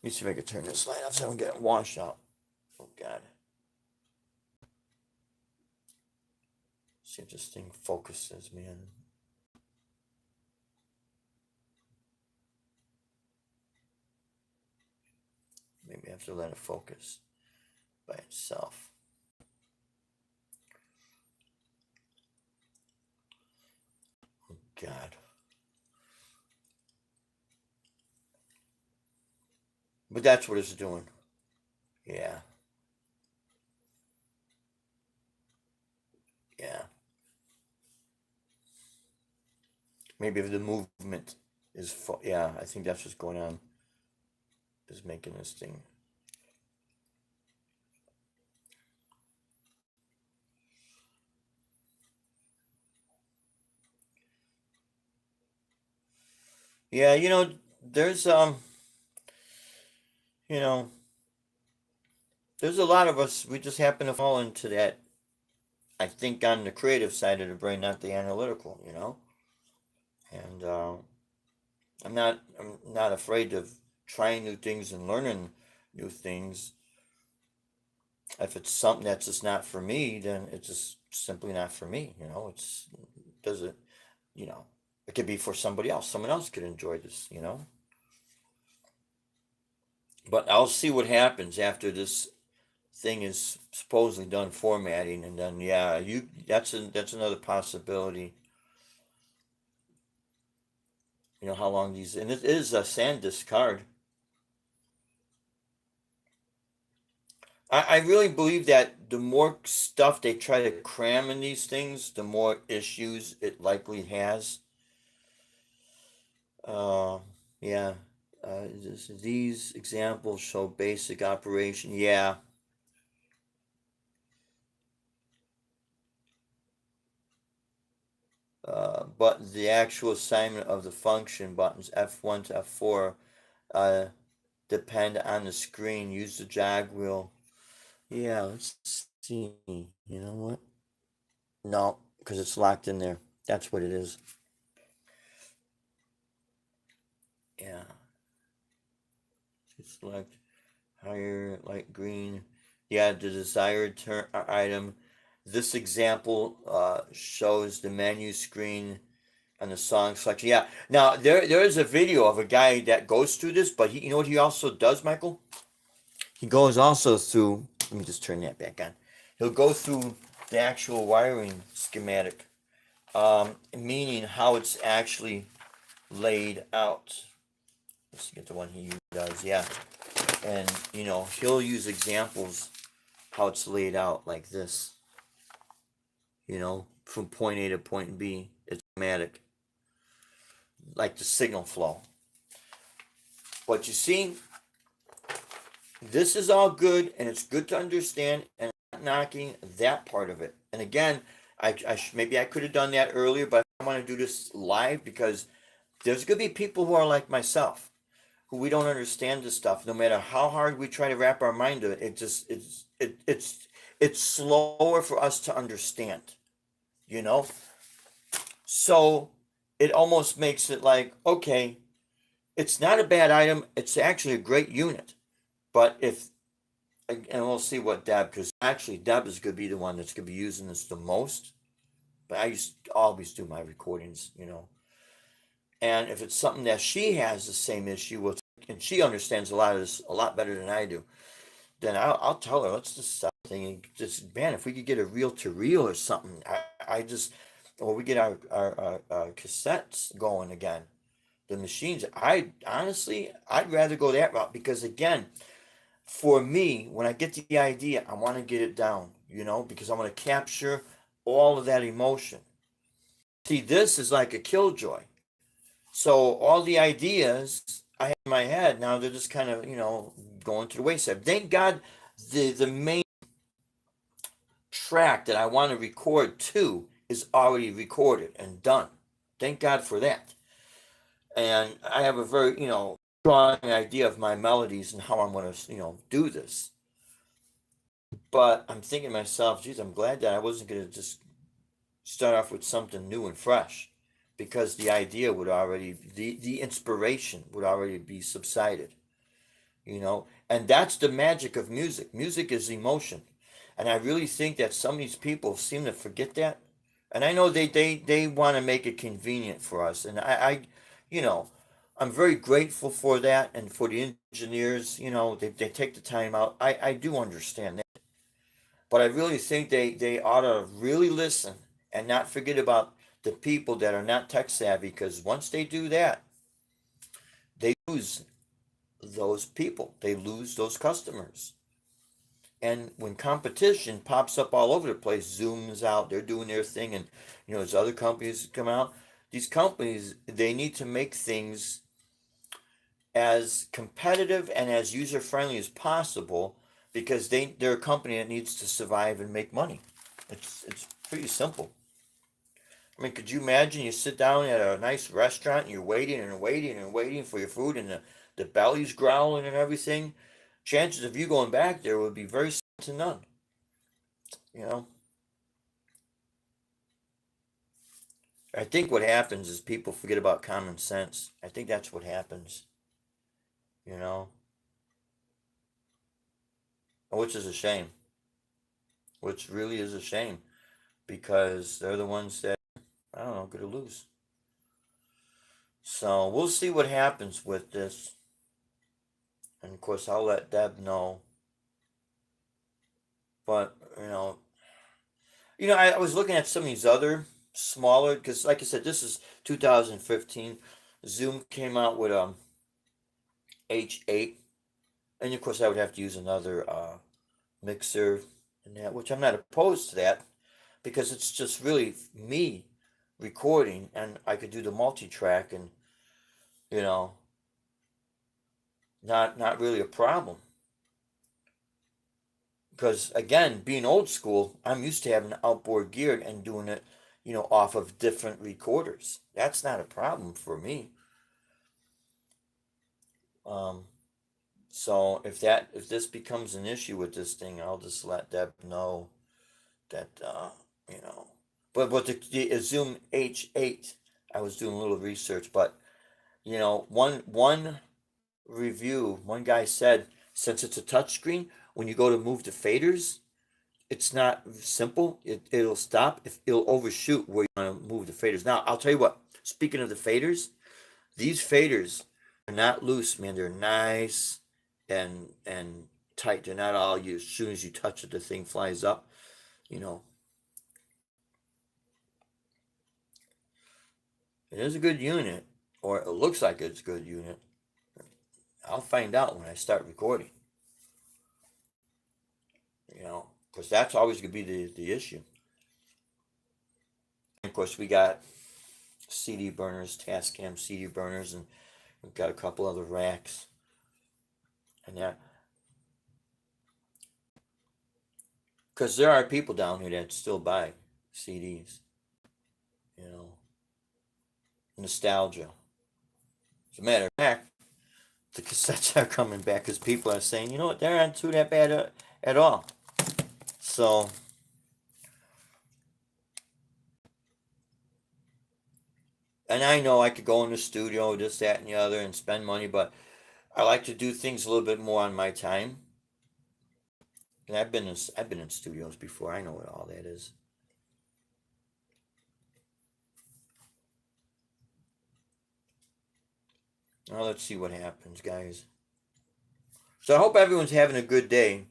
Let me see if I can turn this light off so I don't get washed out. Oh God. See if this thing focuses, man. Maybe I have to let it focus by itself. Oh God. But that's what it's doing. Yeah. Yeah. Maybe if the movement yeah, I think that's what's going on. Is making this thing. Yeah, there's you know, there's a lot of us. We just happen to fall into that. I think on the creative side of the brain, not the analytical. And I'm not afraid of trying new things and learning new things. If it's something that's just not for me, then it's just simply not for me. It's doesn't. You know, it could be for somebody else. Someone else could enjoy this. But I'll see what happens after this thing is supposedly done formatting, and then yeah, you that's another possibility. How long these, and it is a SanDisk card. I really believe that the more stuff they try to cram in these things, the more issues it likely has. Uh, yeah. These examples show basic operation. Yeah. But the actual assignment of the function buttons F1 to F4 uh, depend on the screen. Use the jog wheel. Yeah, let's see. You know what? No, because it's locked in there. That's what it is. Yeah. Select higher light green. Yeah, the desired item. This example shows the menu screen and the song selection. Yeah. Now there is a video of a guy that goes through this, but you know what he also does, Michael? He goes also through. Let me just turn that back on. He'll go through the actual wiring schematic, meaning how it's actually laid out. Let's get the one he does. Yeah, and he'll use examples how it's laid out like this. From point A to point B. It's schematic, like the signal flow. But you see, this is all good, and it's good to understand, and I'm not knocking that part of it. And again, maybe I could have done that earlier, but I want to do this live because there's going to be people who are like myself, who we don't understand this stuff. No matter how hard we try to wrap our mind to it, it's slower for us to understand. You know, so it almost makes it like, okay, it's not a bad item. It's actually a great unit, but if and we'll see what Deb, because actually Deb is going to be the one that's going to be using this the most. But I used to always do my recordings, and if it's something that she has the same issue with, and she understands a lot of this a lot better than I do, then I'll tell her, let's just stop the thing and just, man, if we could get a reel to reel or something, I just, or we get our cassettes going again, the machines. I honestly, I'd rather go that route because again, for me, when I get the idea, I want to get it down, because I want to capture all of that emotion. See, this is like a killjoy. So all the ideas I have in my head now, they're just kind of, going to the wayside. Thank God the main track that I want to record to is already recorded and done. Thank God for that. And I have a very, strong idea of my melodies and how I'm going to, do this. But I'm thinking to myself, geez, I'm glad that I wasn't going to just start off with something new and fresh because the idea would already, the inspiration would already be subsided, and that's the magic of music. Music is emotion. And I really think that some of these people seem to forget that. And I know they want to make it convenient for us. And you know, I'm very grateful for that and for the engineers, they take the time out. I do understand that. But I really think they ought to really listen and not forget about the people that are not tech savvy because once they do that, they lose those people. They lose those customers. And when competition pops up all over the place, Zoom's out, they're doing their thing, and there's other companies come out. These companies, they need to make things as competitive and as user friendly as possible because they're a company that needs to survive and make money. It's pretty simple. I mean, could you imagine you sit down at a nice restaurant and you're waiting and waiting and waiting for your food and the belly's growling and everything? Chances of you going back there would be very slim to none. You know, I think what happens is people forget about common sense. I think that's what happens, you know, which is a shame, which really is a shame because they're the ones that, I don't know, going to lose. So we'll see what happens with this. And of course, I'll let Deb know. But, I was looking at some of these other smaller, because like I said, this is 2015. Zoom came out with H8, and of course I would have to use another mixer and that, which I'm not opposed to that because it's just really me recording, and I could do the multi-track, and you know, not really a problem. Because again, being old school, I'm used to having outboard gear and doing it, off of different recorders. That's not a problem for me. Um, so if this becomes an issue with this thing, I'll just let Deb know that you know. But the Zoom H8, I was doing a little research, but one review, one guy said since it's a touchscreen, when you go to move the faders, it's not simple. It'll stop if it'll overshoot where you want to move the faders. Now I'll tell you what. Speaking of the faders, these faders are not loose, man. They're nice and tight. They're not all you. As soon as you touch it, the thing flies up. You know, it is a good unit, or it looks like it's a good unit. I'll find out when I start recording. Because that's always going to be the issue. And of course, we got CD burners, Tascam CD burners, and we've got a couple other racks and that. Because there are people down here that still buy CDs, you know, nostalgia. As a matter of fact, the cassettes are coming back because people are saying, you know what, they're not too that bad at all. So, and I know I could go in the studio, this, that, and the other, and spend money, but I like to do things a little bit more on my time. And I've been in studios before. I know what all that is. Now let's see what happens, guys. So I hope everyone's having a good day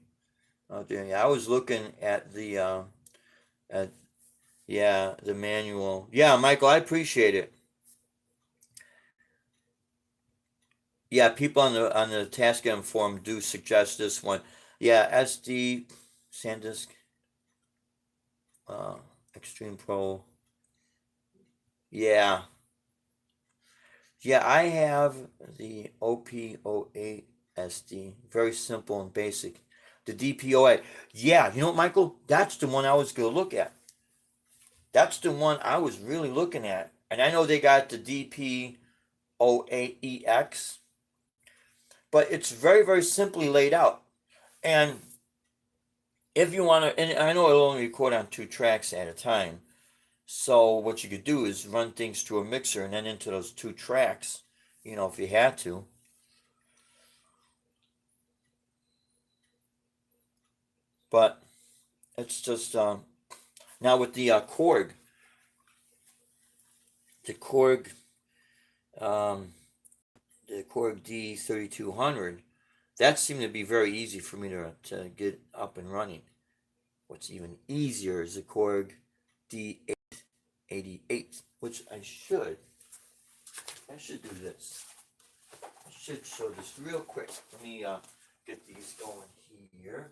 out there. Yeah, I was looking at at yeah, the manual. Yeah, Michael, I appreciate it. Yeah, people on the Tascam forum do suggest this one. Yeah, SD SanDisk uh, Extreme Pro. Yeah, yeah, I have the OP08SD. Very simple and basic. The DP08. Yeah, you know what, Michael? That's the one I was gonna look at. That's the one I was really looking at. And I know they got the DP08EX, but it's very, very simply laid out. And if you want to, and I know it'll only record on 2 tracks at a time. So what you could do is run things through a mixer and then into those 2 tracks, if you had to. But it's just now with the Korg, the Korg, um, the Korg D3200, that seemed to be very easy for me to get up and running. What's even easier is the Korg D888, which I should do this. I should show this real quick. Let me get these going here.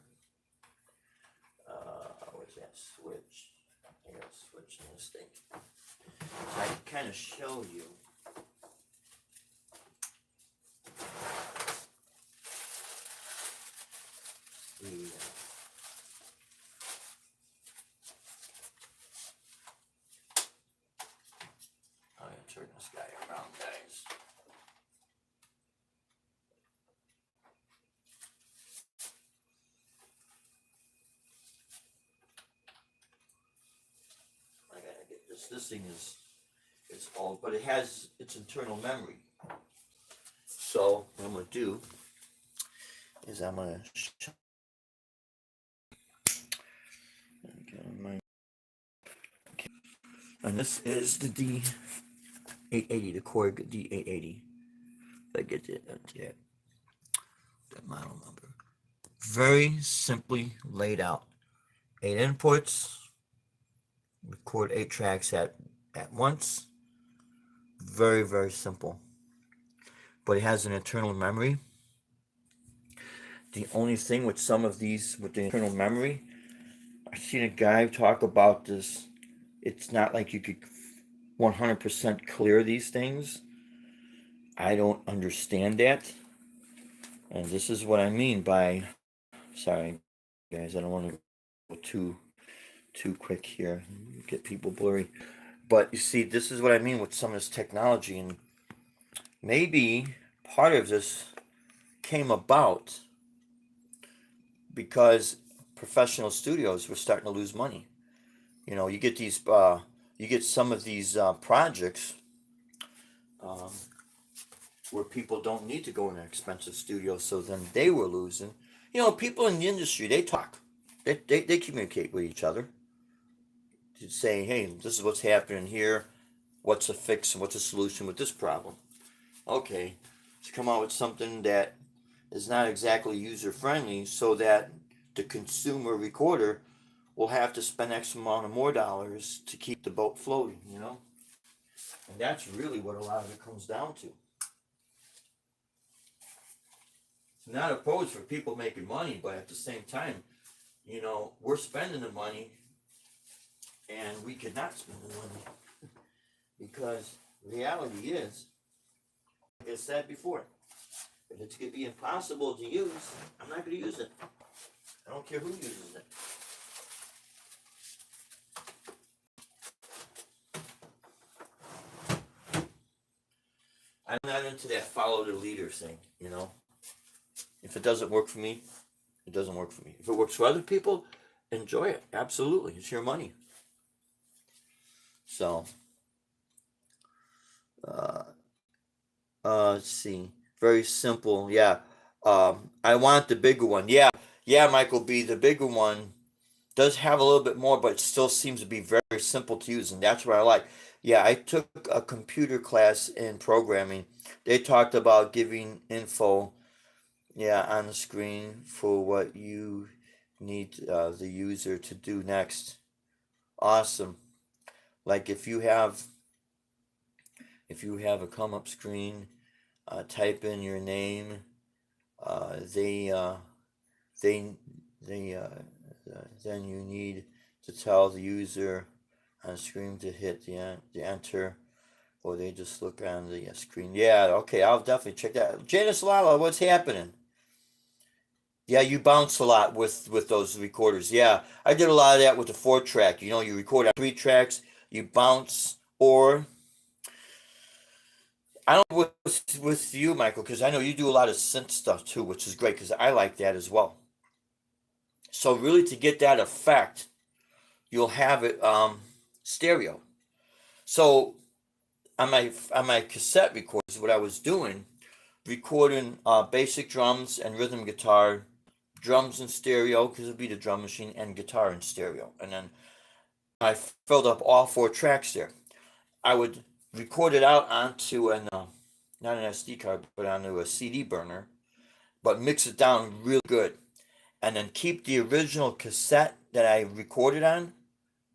Where's that switch? I got a switch in this thing. So I can kind of show you. The, I'm going to turn this guy around, guys. I gotta get this. This thing it's old, but it has its internal memory. So what I'm gonna do is I'm gonna and this is the D880, the Korg D880. If I get that model number. Very simply laid out. 8 inputs, record 8 tracks at once. Very, very simple. But it has an internal memory. The only thing with some of these with the internal memory, I've seen a guy talk about this. It's not like you could 100% clear these things. I don't understand that. And this is what I mean by, sorry guys, I don't want to go too quick here, get people blurry. But you see, this is what I mean with some of this technology, and maybe part of this came about because professional studios were starting to lose money. You get you get some of these projects um, where people don't need to go in an expensive studio, so then they were losing. People in the industry, they talk, they communicate with each other to say, hey, this is what's happening here, what's a fix and what's a solution with this problem. Okay, to come out with something that is not exactly user friendly, so that the consumer recorder will have to spend X amount of more dollars to keep the boat floating. And that's really what a lot of it comes down to. It's not opposed for people making money, but at the same time, we're spending the money and we cannot spend the money because reality is, like I said before, if it's going to be impossible to use, I'm not going to use it. I don't care who uses it. I'm not into that follow the leader thing. If it doesn't work for me, it doesn't work for me. If it works for other people, enjoy it. Absolutely. It's your money. So, uh, let's see. Very simple. Yeah. I want the bigger one. Yeah. Yeah, Michael B. The bigger one does have a little bit more, but it still seems to be very simple to use, and that's what I like. Yeah, I took a computer class in programming. They talked about giving info, yeah, on the screen for what you need the user to do next. Awesome. Like if you have a come up screen, type in your name. Uh, they uh, they they then you need to tell the user on screen to hit the enter, or they just look on the screen. Yeah, okay, I'll definitely check that. Janice Lala, what's happening? Yeah, you bounce a lot with those recorders. Yeah, I did a lot of that with the 4 track. You record on 3 tracks, you bounce, or I don't know with you, Michael, because I know you do a lot of synth stuff too, which is great because I like that as well. So really, to get that effect, you'll have it stereo. So on my cassette recorders, what I was doing, recording basic drums and rhythm guitar, drums in stereo because it'd be the drum machine, and guitar in stereo, and then I filled up all 4 tracks there. I would record it out onto an not an SD card, but onto a CD burner, but mix it down really good, and then keep the original cassette that I recorded on,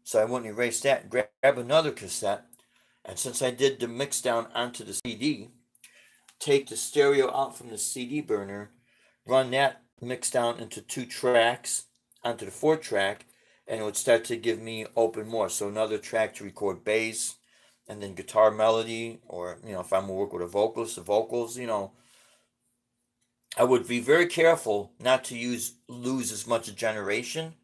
so I wouldn't erase that. Grab another cassette, and since I did the mix down onto the CD, take the stereo out from the CD burner, run that mix down into 2 tracks onto the 4 track, and it would start to give me open more. So another track to record bass, and then guitar melody, or if I'm gonna work with the vocals. I would be very careful not to lose as much generation.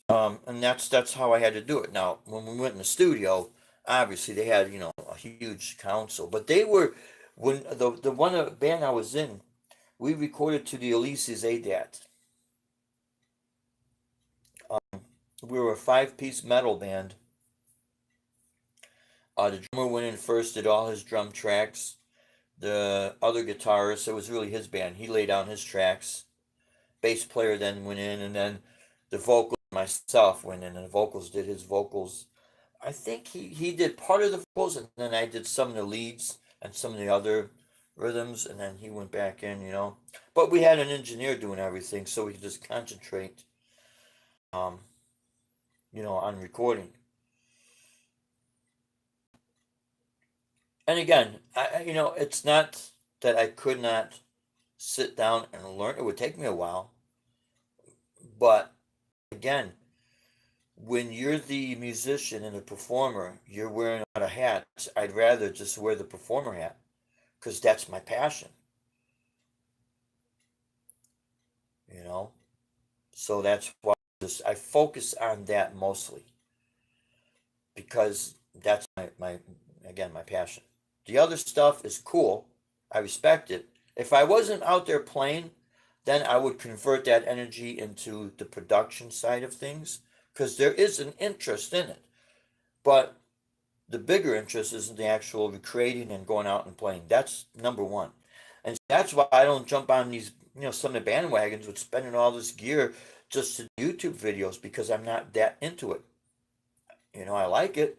And that's how I had to do it. Now, when we went in the studio, obviously they had a huge console, but they were when the one band I was in, we recorded to the Elise's ADAT. We were a 5-piece metal band. The drummer went in first, did all his drum tracks. The other guitarist, it was really his band. He laid down his tracks. Bass player then went in, and then the vocals, myself went in, and the vocals did his vocals. I think he did part of the vocals, and then I did some of the leads and some of the other rhythms, and then he went back in. But we had an engineer doing everything, so we could just concentrate, um, on recording. And again, it's not that I could not sit down and learn. It would take me a while, but again, when you're the musician and the performer, you're wearing a lot of hats. I'd rather just wear the performer hat because that's my passion, you know. So that's why I focus on that mostly because that's my again my passion. The other stuff is cool. I respect it. If I wasn't out there playing, then I would convert that energy into the production side of things because there is an interest in it. But the bigger interest is in the actual recreating and going out and playing. That's number one. And that's why I don't jump on these, some of the bandwagons with spending all this gear just to YouTube videos because I'm not that into it. I like it,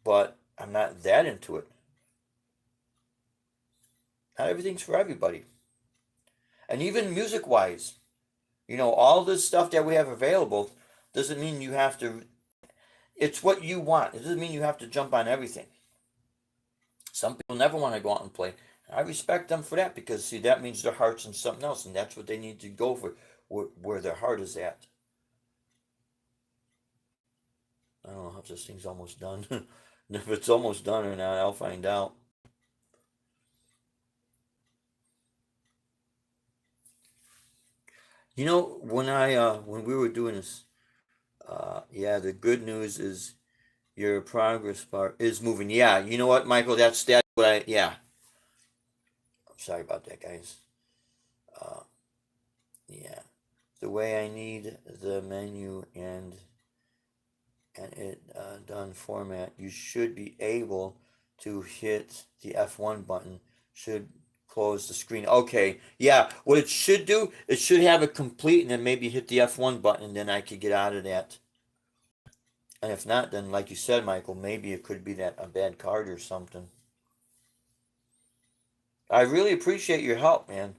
but I'm not that into it. Not everything's for everybody. And even music wise, all this stuff that we have available doesn't mean you have to, it's what you want. It doesn't mean you have to jump on everything. Some people never want to go out and play. I respect them for that because, see, that means their heart's in something else, and that's what they need to go for, where their heart is at. I don't know if this thing's almost done. If it's almost done or not, I'll find out. When we were doing this, yeah, the good news is your progress bar is moving. Yeah, you know what, Michael? That's what yeah. I'm sorry about that, guys. Uh, yeah, the way I need the menu and it done format, you should be able to hit the F1 button. Should close the screen. Okay, yeah. What it should do, it should have it complete, and then maybe hit the F1 button, and then I could get out of that. And if not, then like you said, Michael, maybe it could be that a bad card or something. I really appreciate your help, man.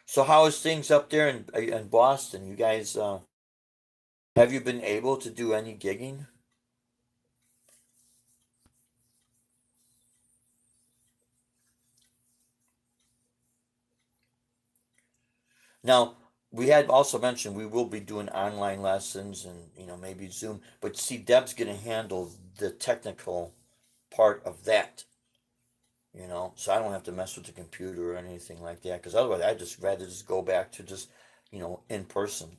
So how is things up there in Boston? You guys, have you been able to do any gigging? Now, we had also mentioned we will be doing online lessons and maybe Zoom, but see, Deb's going to handle the technical part of that. So I don't have to mess with the computer or anything like that, because otherwise I'd just rather just go back to just in person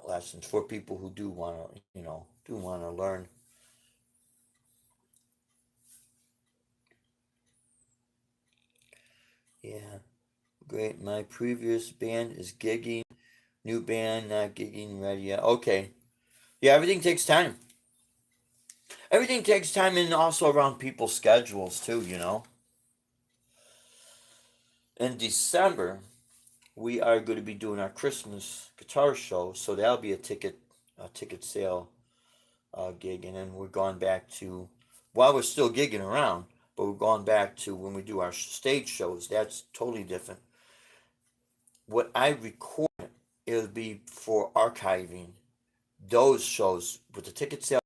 lessons for people who do want to learn. Yeah, great. My previous band is gigging. New band not gigging ready yet. Okay. Yeah, everything takes time. Everything takes time, and also around people's schedules too. In December, we are going to be doing our Christmas guitar show, so that'll be a ticket sale gig, and then we're going back to, while we're still gigging around, but we're going back to when we do our stage shows. That's totally different. What I record, it'll be for archiving those shows with the ticket sale.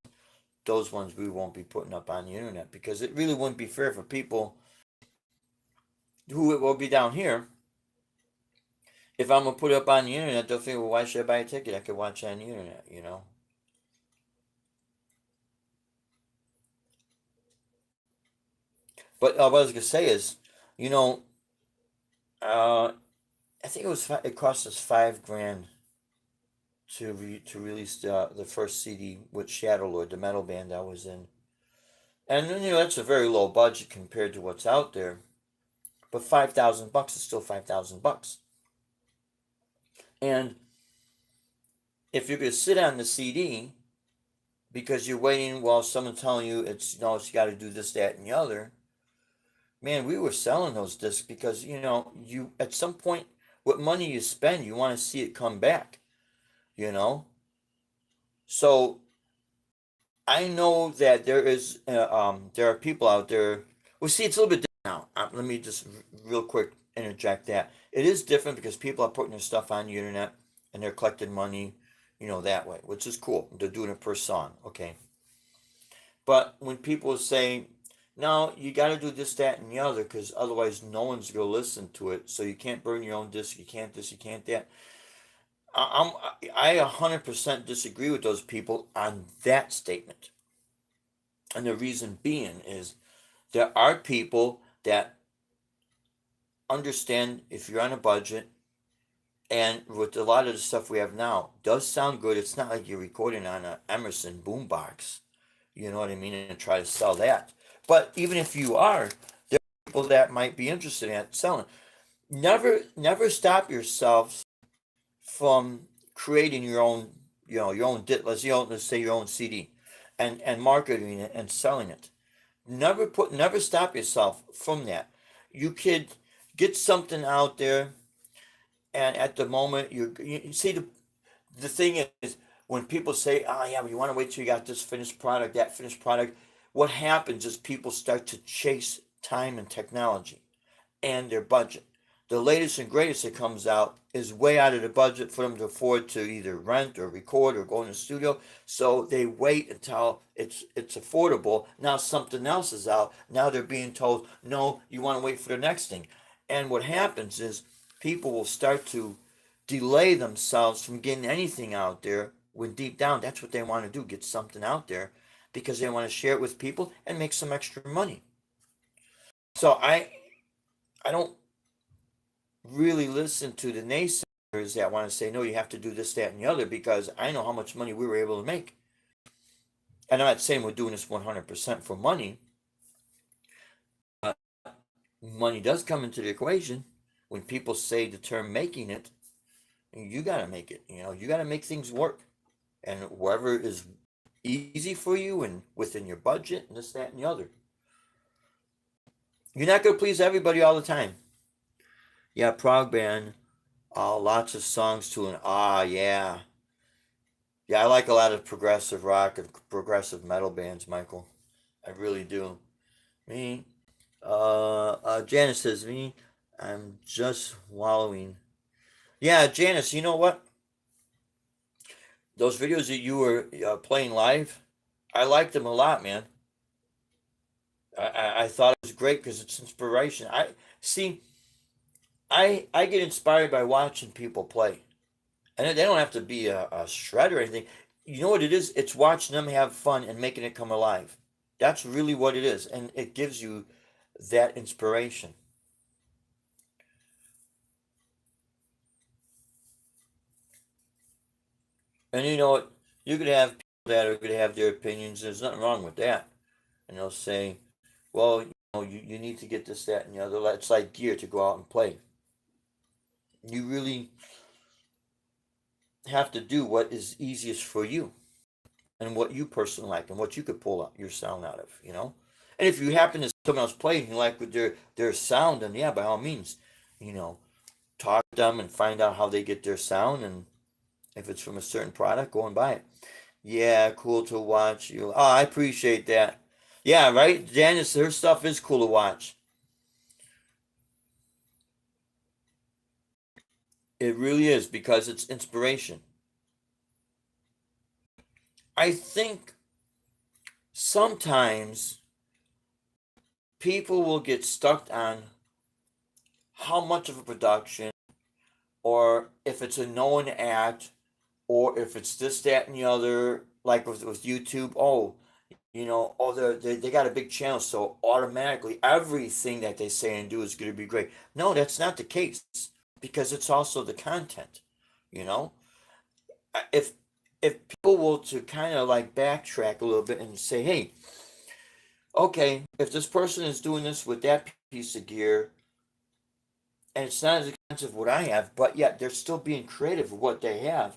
Those ones we won't be putting up on the internet, because it really wouldn't be fair for people who will be down here. If I'm gonna put it up on the internet, they'll think, well, why should I buy a ticket? I could watch it on the internet. But what I was gonna say is, you know, uh, I think it cost us 5 grand to release the first CD with Shadow Lord, the metal band I was in, and that's a very low budget compared to what's out there. But $5,000 is still $5,000, and if you're gonna sit on the CD because you're waiting while someone's telling you it's you got to do this, that, and the other. Man, we were selling those discs because you at some point, what money you spend, you want to see it come back. You know, so I know that there are people out there. Well, see, it's a little bit different now. Let me just real quick interject that it is different because people are putting their stuff on the internet and they're collecting money, that way, which is cool. They're doing it per song, okay. But when people say, no, you got to do this, that, and the other, because otherwise no one's going to listen to it. So you can't burn your own disc. You can't this. You can't that. I 100% disagree with those people on that statement. And the reason being is there are people that understand if you're on a budget, and with a lot of the stuff we have now, does sound good. It's not like you're recording on an Emerson boombox. You know what I mean? And try to sell that. But even if you are, there are people that might be interested in selling. Never stop yourselves from creating your own, let's say your own CD, and marketing it and selling it. Never stop yourself from that. You could get something out there, and at the moment you see the thing is, when people say, "Oh yeah, but you want to wait till you got this finished product, that finished product," what happens is people start to chase time and technology and their budget. The latest and greatest that comes out is way out of the budget for them to afford to either rent or record or go in the studio. So they wait until it's affordable. Now something else is out. Now they're being told, no, you want to wait for the next thing. And what happens is people will start to delay themselves from getting anything out there, when deep down that's what they want to do, get something out there because they want to share it with people and make some extra money. So I don't really listen to the naysayers that want to say, no, you have to do this, that, and the other, because I know how much money we were able to make. And I'm not saying we're doing this 100% for money, but money does come into the equation. When people say the term making it, you got to make it. You got to make things work. and wherever is easy for you and within your budget and this, that, and the other. You're not going to please everybody all the time. Yeah, prog band, lots of songs to an yeah. Yeah, I like a lot of progressive rock and progressive metal bands, Michael. I really do. Me, Janice says, me, I'm just wallowing. Yeah, Janice, you know what? Those videos that you were playing live, I liked them a lot, man. I thought it was great because it's inspiration. I see. I get inspired by watching people play, and they don't have to be a shred or anything. You know what it is? It's watching them have fun and making it come alive. That's really what it is, and it gives you that inspiration. And you know what? You could have people that are going to have their opinions. There's nothing wrong with that. And they'll say, well, you need to get this, that, and the other. It's like gear to go out and play. You really have to do what is easiest for you and what you personally like and what you could pull out your sound out of. And if you happen to see someone else play and you like with their sound, then yeah, by all means, you know, talk to them and find out how they get their sound, and if it's from a certain product, go and buy it. Yeah, cool to watch you. Oh, I appreciate that. Yeah, right? Janice, her stuff is cool to watch. It really is because it's inspiration. I think sometimes people will get stuck on how much of a production, or if it's a known act, or if it's this, that, and the other, like with YouTube. Oh, they got a big channel, so automatically everything that they say and do is going to be great. No, that's not the case because it's also the content. You know, if people will to kind of like backtrack a little bit and say, hey, okay, if this person is doing this with that piece of gear and it's not as expensive what I have, but yet they're still being creative with what they have,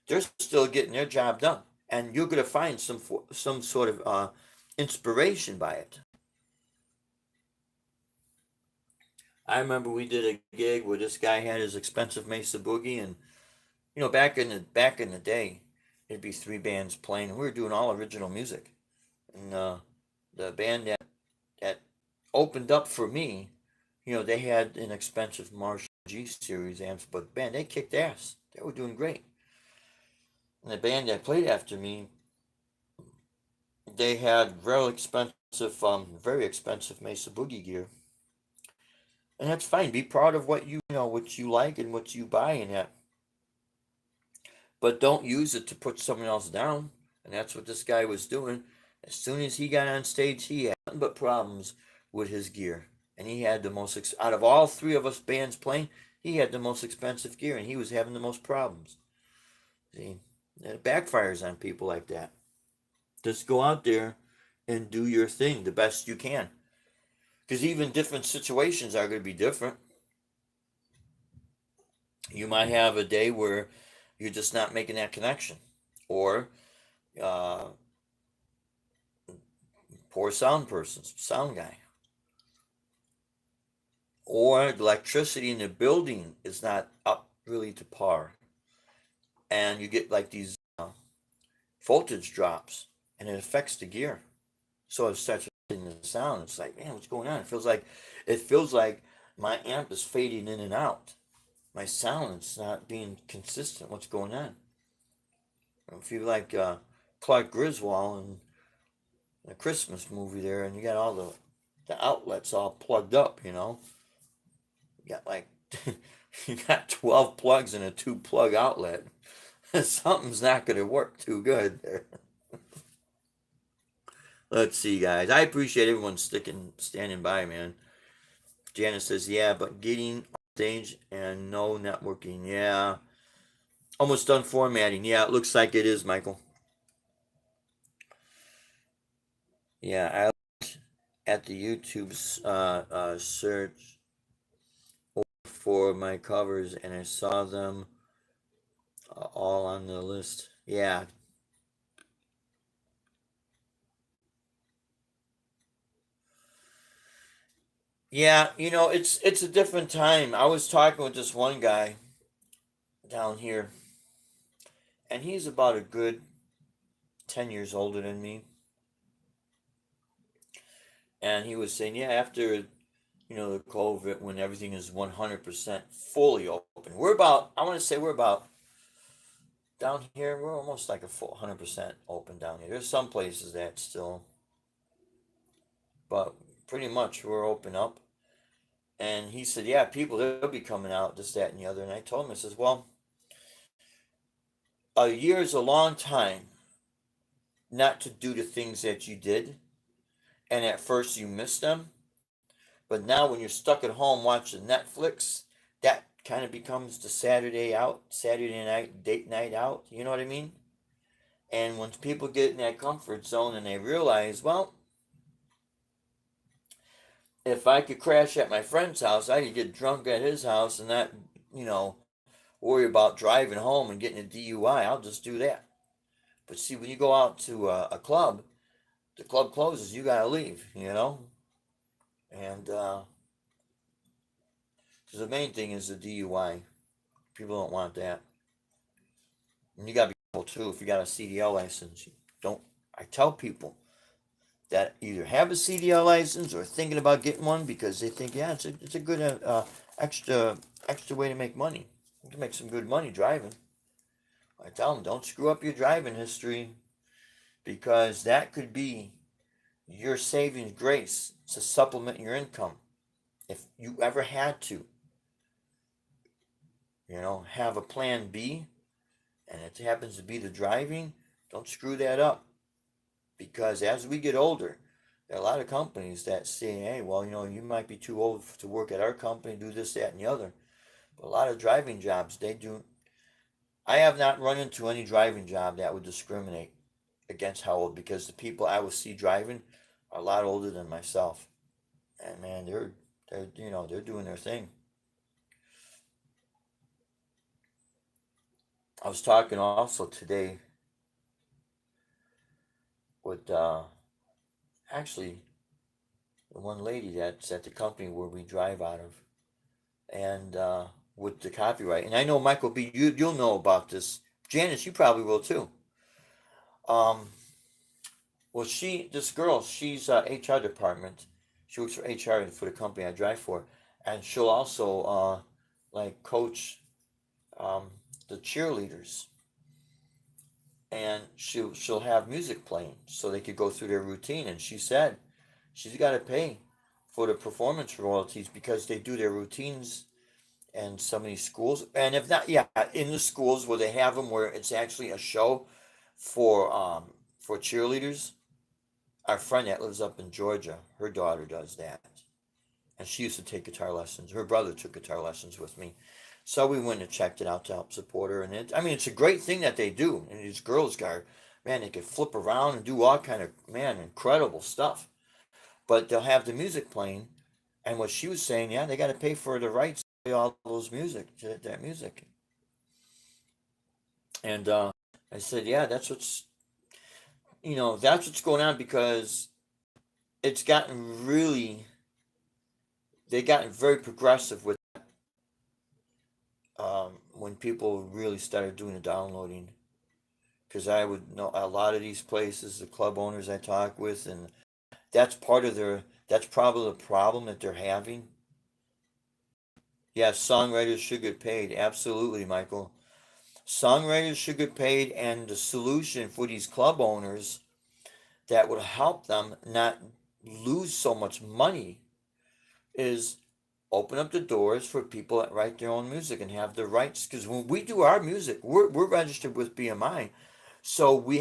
they're still getting their job done, and you're going to find some sort of inspiration by it. I remember we did a gig where this guy had his expensive Mesa Boogie, and back in the day, it'd be three bands playing, and we were doing all original music. And the band that opened up for me, they had an expensive Marshall G series amps, but man, they kicked ass. They were doing great. And the band that played after me, they had very expensive Mesa Boogie gear, and that's fine. Be proud of what you like and what you buy in that, but don't use it to put someone else down. And that's what this guy was doing. As soon as he got on stage, he had nothing but problems with his gear, and he had the most out of all three of us bands playing. He had the most expensive gear, and he was having the most problems. See, it backfires on people like that. Just go out there and do your thing the best you can. Because even different situations are going to be different. You might have a day where you're just not making that connection, or uh, poor sound guy, or the electricity in the building is not up really to par, and you get like these voltage drops, and it affects the gear. So it starts affecting the sound. It's like, man, what's going on? It feels like my amp is fading in and out. My sound is not being consistent. What's going on? If you like Clark Griswold in the Christmas movie there, and you got all the outlets all plugged up, you got like you got 12 plugs in a two plug outlet. Something's not going to work too good there. Let's see, guys. I appreciate everyone standing by, man. Janice says, yeah, but getting on stage and no networking. Yeah. Almost done formatting. Yeah, it looks like it is, Michael. Yeah, I looked at the YouTube search for my covers and I saw them all on the list. Yeah. Yeah, it's a different time. I was talking with this one guy down here, and he's about a good 10 years older than me. And he was saying, yeah, after, the COVID, when everything is 100% fully open, I want to say we're about, down here, we're almost like a full 100% open down here. There's some places that still, but pretty much we're open up. And he said, yeah, people, they'll be coming out, this, that, and the other. And I told him, I says, well, a year is a long time not to do the things that you did. And at first you miss them. But now when you're stuck at home watching Netflix, that kind of becomes the Saturday night, date night out. You know what I mean? And when people get in that comfort zone and they realize, well, if I could crash at my friend's house, I could get drunk at his house and not, you know, worry about driving home and getting a DUI. I'll just do that. But see, when you go out to a club, the club closes, you gotta leave, And the main thing is the DUI. People don't want that. And you gotta be careful too if you got a CDL license. You don't. I tell people that either have a CDL license or thinking about getting one because they think, yeah, it's a good extra extra way to make money. You can make some good money driving. I tell them, don't screw up your driving history because that could be your saving grace to supplement your income. If you ever had to, have a plan B and it happens to be the driving, don't screw that up. Because as we get older, there are a lot of companies that say, hey, well, you might be too old to work at our company, do this, that, and the other. But a lot of driving jobs, they do. I have not run into any driving job that would discriminate against how old because the people I will see driving are a lot older than myself. And man, they're doing their thing. I was talking also today with actually the one lady that's at the company where we drive out of, and with the copyright. And I know Michael B. You'll know about this. Janice, you probably will too. Um, well, this girl, she's HR department. She works for HR for the company I drive for, and she'll also like coach um, the cheerleaders, and she'll have music playing so they could go through their routine. And she said she's got to pay for the performance royalties because they do their routines and some of these schools, and if not, yeah, in the schools where they have them, where it's actually a show for cheerleaders. Our friend that lives up in Georgia, her daughter does that, and she used to take guitar lessons. Her brother took guitar lessons with me, so we went and checked it out to help support her. And I mean, it's a great thing that they do. And these girls got, man, they can flip around and do all kind of incredible stuff. But they'll have the music playing, and what she was saying, yeah, they got to pay for the rights to all those that music. And I said, yeah, that's what's going on because it's gotten really, they gotten very progressive with when people really started doing the downloading. Because I would know a lot of these places, the club owners I talk with, and that's probably the problem that they're having. Yeah, songwriters should get paid. Absolutely, Michael. Songwriters should get paid, and the solution for these club owners that would help them not lose so much money is open up the doors for people that write their own music and have the rights. Because when we do our music, we're registered with BMI, so we